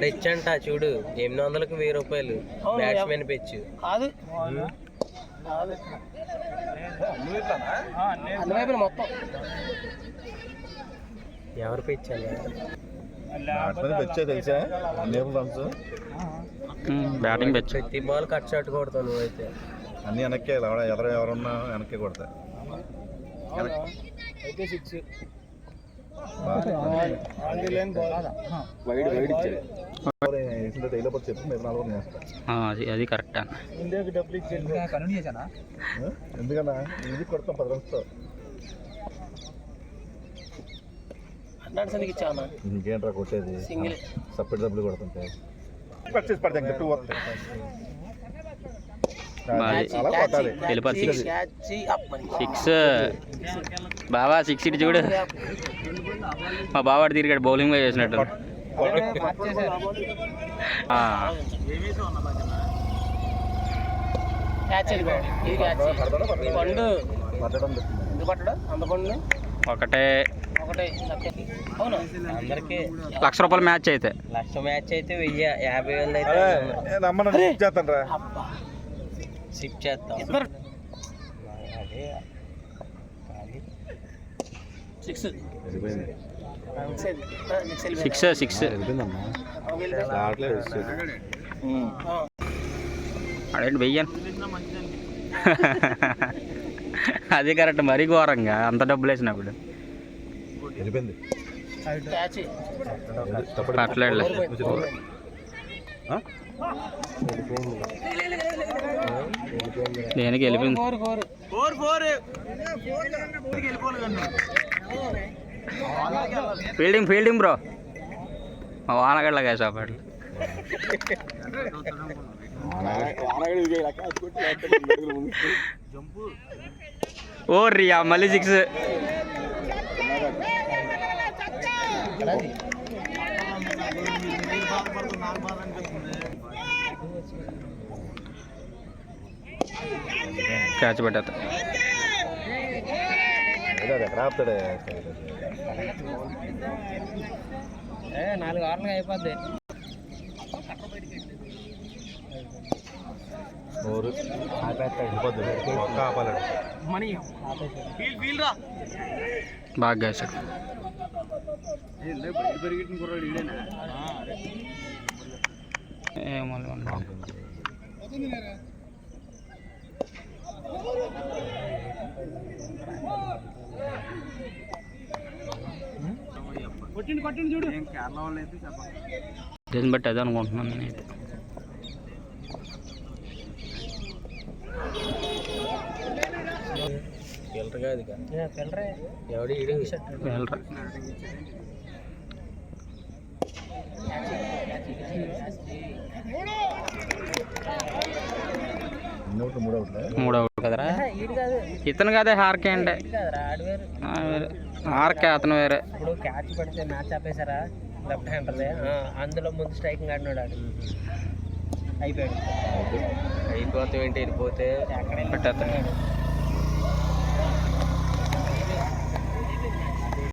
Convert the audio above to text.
rich అంట చూడు 800కి 1000 రూపాయలు బ్యాట్స్మెన్ పిచ్ మొత్తం ఎవరు పిచ్ తెలుసా బ్యాటింగ్ పిచ్ ప్రతి బాల్ కట్ షాట్ కొడతావు నువ్వైతే అన్ని వెనక్కే ఎవరున్నా వెనక్కే కొడతా అయితే 6 అది కరెక్ట్ ఇండియాకి డబ్బులు ఇచ్చేది ఎందుకన్నా ఇది కొడతాం 10 రన్స్తో ఇచ్చాను ఇంకేంట్రా కొట్టేది సింగిల్ సపరేట్ డబ్బులు కొడుతుంటాయి పడితే 2 వస్తాయి సిక్స్ బాబా 6 ఇటు చూడు మా బావాడు తిరిగాడు బౌలింగ్ వేసినట్టు ఒకటే అందరికి ₹1,00,000 మ్యాచ్ అయితే 1,00,000 మ్యాచ్ అయితే 50,000 అయితే షిఫ్ట్ చేస్తాం సిక్స్ అదేంటి వెయ్యను అది కరెక్ట్ మరీ ఘోరంగా అంత డబ్బులు వేసినప్పుడు అట్లా దేనికి వెళ్ళిపోయింది ఫీల్డింగ్ బ్రో మా వానగడ్లగా సాపాడు ఓ రియా మళ్ళీ 6 క్యాచ్ పెట్టేస్తా 4 ఓవర్లుగా అయిపోద్ది బాగా కాశాడు కొట్టింది చూడు దీన్ని బట్టి అదే అనుకుంటున్నాను నేనైతే మూడో కదరా ఇతను కదే హార్కే అంటే హార్కే అతను వేరే ఇప్పుడు క్యాచ్ పడితే మ్యాచ్ ఆపేశారా లెఫ్ట్ హ్యాండర్దే అందులో ముందు స్ట్రైకింగ్ ఆడినాడు ఆడు అయిపోయాడు అయిపోతే ఏంటి వెళ్ళిపోతే పెట్టేస్తాడు